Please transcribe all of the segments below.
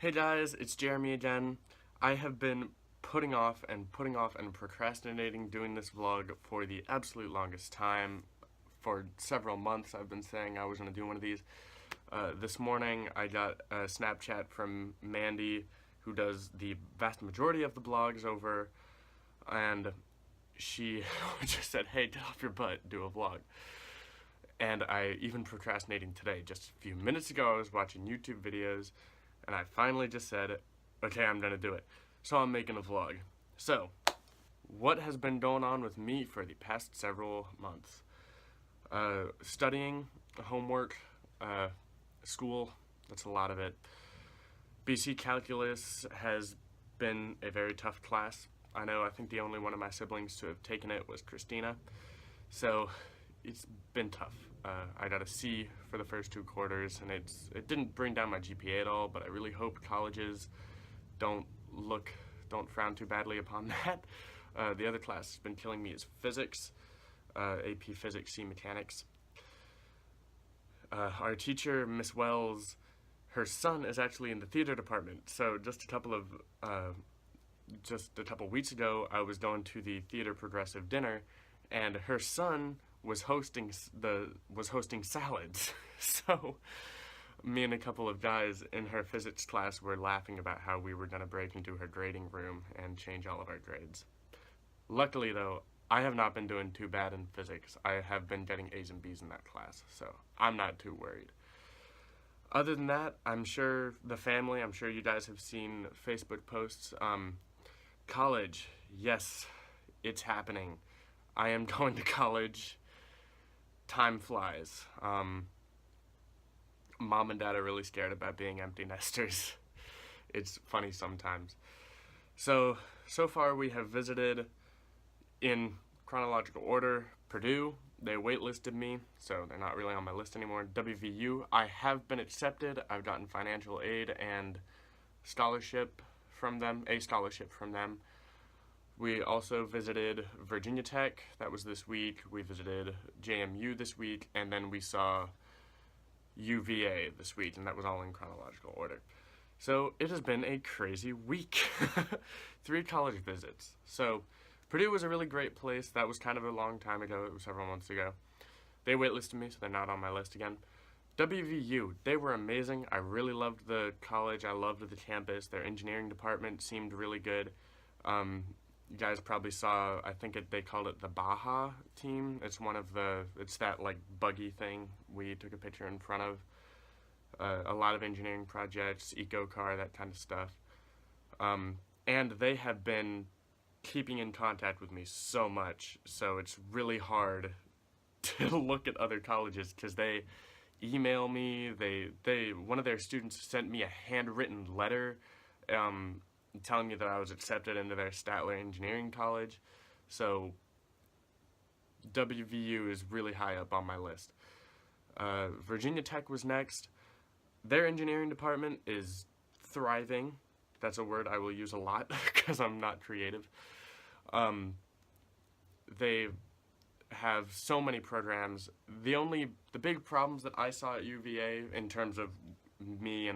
Hey guys, it's Jeremy again. I have been putting off and procrastinating doing this vlog for the absolute longest time. For several months I've been saying I was going to do one of these. This morning I got a Snapchat from Mandy, who does the vast majority of the vlogs over, and she just said, hey, get off your butt, do a vlog. And I even procrastinating today. Just a few minutes ago I was watching YouTube videos, and I finally just said, okay, I'm gonna do it. So I'm making a vlog. So, what has been going on with me for the past several months? Studying, homework, school, that's a lot of it. BC Calculus has been a very tough class. I think the only one of my siblings to have taken it was Christina. So, it's been tough. I got a C for the first 2 quarters, and it didn't bring down my GPA at all, but I really hope colleges don't frown too badly upon that. The other class that's been killing me is physics, AP Physics, C Mechanics. Our teacher, Miss Wells, her son is actually in the theater department, so just a couple weeks ago, I was going to the Theater Progressive dinner, and her son was hosting salads. So me and a couple of guys in her physics class were laughing about how we were going to break into her grading room and change all of our grades. Luckily though, I have not been doing too bad in physics. I have been getting A's and B's in that class, so I'm not too worried. Other than that, I'm sure you guys have seen Facebook posts. College, yes, it's happening. I am going to college. Time flies. Mom and dad are really scared about being empty nesters. It's funny sometimes. So far we have visited, in chronological order, Purdue. They waitlisted me, so they're not really on my list anymore. WVU, I have been accepted. I've gotten financial aid and scholarship from them, a scholarship from them. We also visited Virginia Tech, that was this week. We visited JMU this week, and then we saw UVA this week, and that was all in chronological order. So it has been a crazy week. 3 college visits. So Purdue was a really great place. That was kind of a long time ago. It was several months ago. They waitlisted me, so they're not on my list again. WVU, they were amazing. I really loved the college. I loved the campus. Their engineering department seemed really good. You guys probably saw, I think they called it the Baja team. It's that like buggy thing we took a picture in front of. A lot of engineering projects, eco car, that kind of stuff. And they have been keeping in contact with me so much, so it's really hard to look at other colleges because they email me. One of their students sent me a handwritten letter telling me that I was accepted into their Statler Engineering College. So WVU is really high up on my list. Virginia Tech was next. Their engineering department is thriving. That's a word I will use a lot because I'm not creative. They have so many programs. The big problems that I saw at UVA in terms of me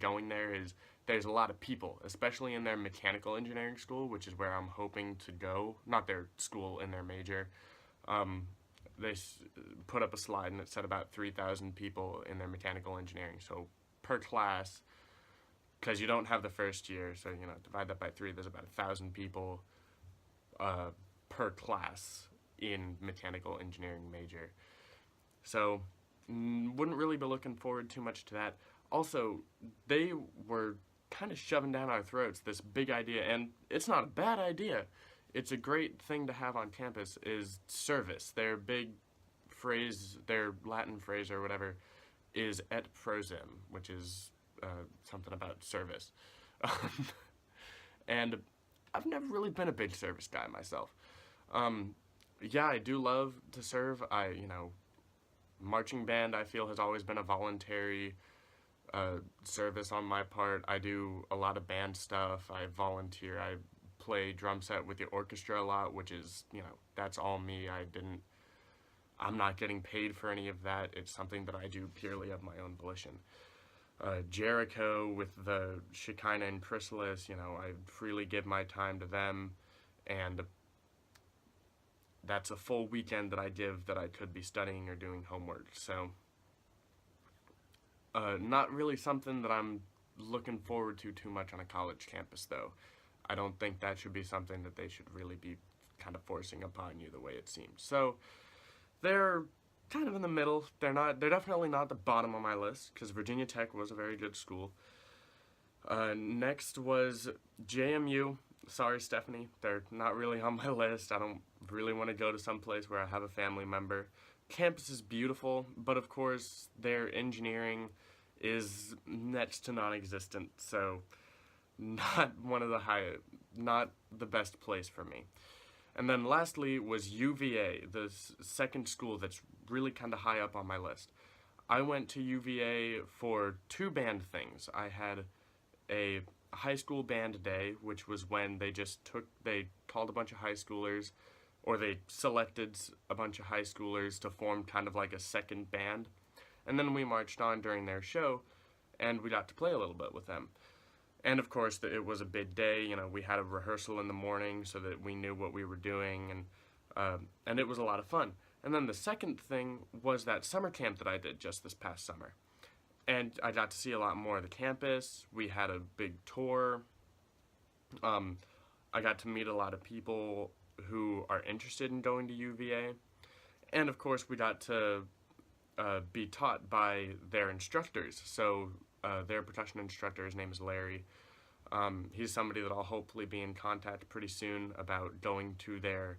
going there is there's a lot of people, especially in their mechanical engineering school, which is where I'm hoping to go. Not their school, in their major. They put up a slide and it said about 3,000 people in their mechanical engineering. So per class, because you don't have the first year, so divide that by 3, there's about 1,000 people per class in mechanical engineering major. So wouldn't really be looking forward too much to that. Also, they were kind of shoving down our throats this big idea, and it's not a bad idea. It's a great thing to have on campus, is service. Their big phrase, their Latin phrase or whatever, is et prosem, which is something about service. And I've never really been a big service guy myself. Yeah, I do love to serve. Marching band, I feel, has always been a voluntary service on my part. I do a lot of band stuff. I volunteer. I play drum set with the orchestra a lot, which is, that's all me. I'm not getting paid for any of that. It's something that I do purely of my own volition. Jericho with the Shekinah and Chrysalis, I freely give my time to them, and that's a full weekend that I give that I could be studying or doing homework. So, not really something that I'm looking forward to too much on a college campus, though. I don't think that should be something that they should really be kind of forcing upon you the way it seems. So, they're kind of in the middle. They're definitely not the bottom of my list, because Virginia Tech was a very good school. Next was JMU. Sorry, Stephanie, they're not really on my list. I don't really want to go to some place where I have a family member. Campus is beautiful, but of course their engineering is next to non-existent, so not not the best place for me. And then lastly was UVA, the second school that's really kind of high up on my list. I went to UVA for two band things. I had a high school band day, which was when they called a bunch of high schoolers, or they selected a bunch of high schoolers to form kind of like a second band. And then we marched on during their show, and we got to play a little bit with them. And of course, it was a big day. We had a rehearsal in the morning so that we knew what we were doing, and it was a lot of fun. And then the second thing was that summer camp that I did just this past summer. And I got to see a lot more of the campus. We had a big tour. I got to meet a lot of people who are interested in going to UVA. And of course, we got to be taught by their instructors. So their percussion instructor, his name is Larry. He's somebody that I'll hopefully be in contact pretty soon about going to their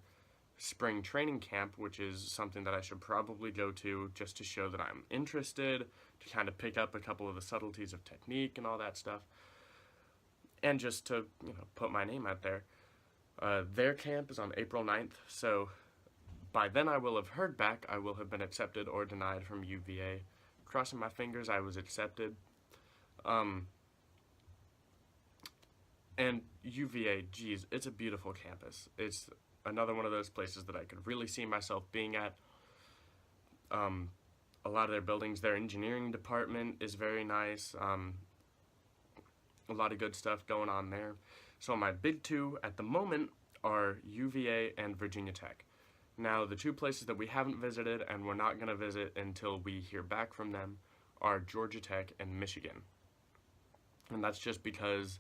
spring training camp, which is something that I should probably go to just to show that I'm interested, to kind of pick up a couple of the subtleties of technique and all that stuff, and just to put my name out there. Their camp is on April 9th, so by then I will have heard back. I will have been accepted or denied from UVA. Crossing my fingers I was accepted. And UVA, geez, it's a beautiful campus. It's another one of those places that I could really see myself being at. A lot of their buildings, their engineering department is very nice. A lot of good stuff going on there. So my big two at the moment are UVA and Virginia Tech. Now, the two places that we haven't visited and we're not going to visit until we hear back from them are Georgia Tech and Michigan. And that's just because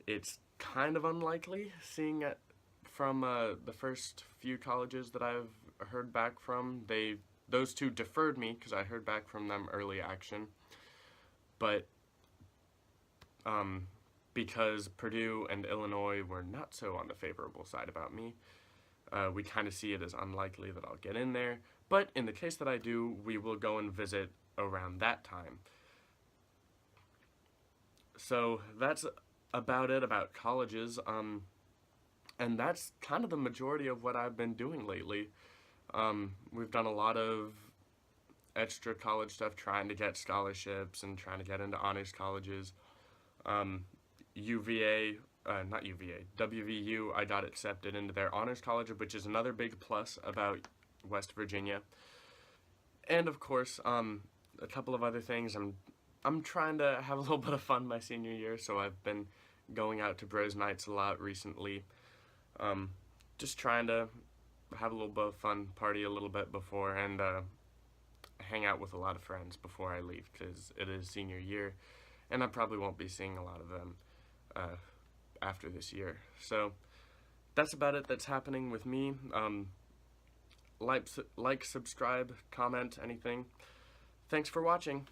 it's kind of unlikely, seeing it from the first few colleges that I've heard back from. Those two deferred me because I heard back from them early action. But because Purdue and Illinois were not so on the favorable side about me, we kind of see it as unlikely that I'll get in there. But in the case that I do, we will go and visit around that time. So that's about it about colleges. And that's kind of the majority of what I've been doing lately. We've done a lot of extra college stuff, trying to get scholarships and trying to get into honors colleges. UVA, not UVA, WVU, I got accepted into their honors college, which is another big plus about West Virginia. And of course, a couple of other things. I'm trying to have a little bit of fun my senior year, so I've been going out to bros nights a lot recently. Just trying to have a little bit of fun, party a little bit before, and hang out with a lot of friends before I leave, because it is senior year, and I probably won't be seeing a lot of them after this year. So that's about it that's happening with me. Like, subscribe, comment, anything. Thanks for watching.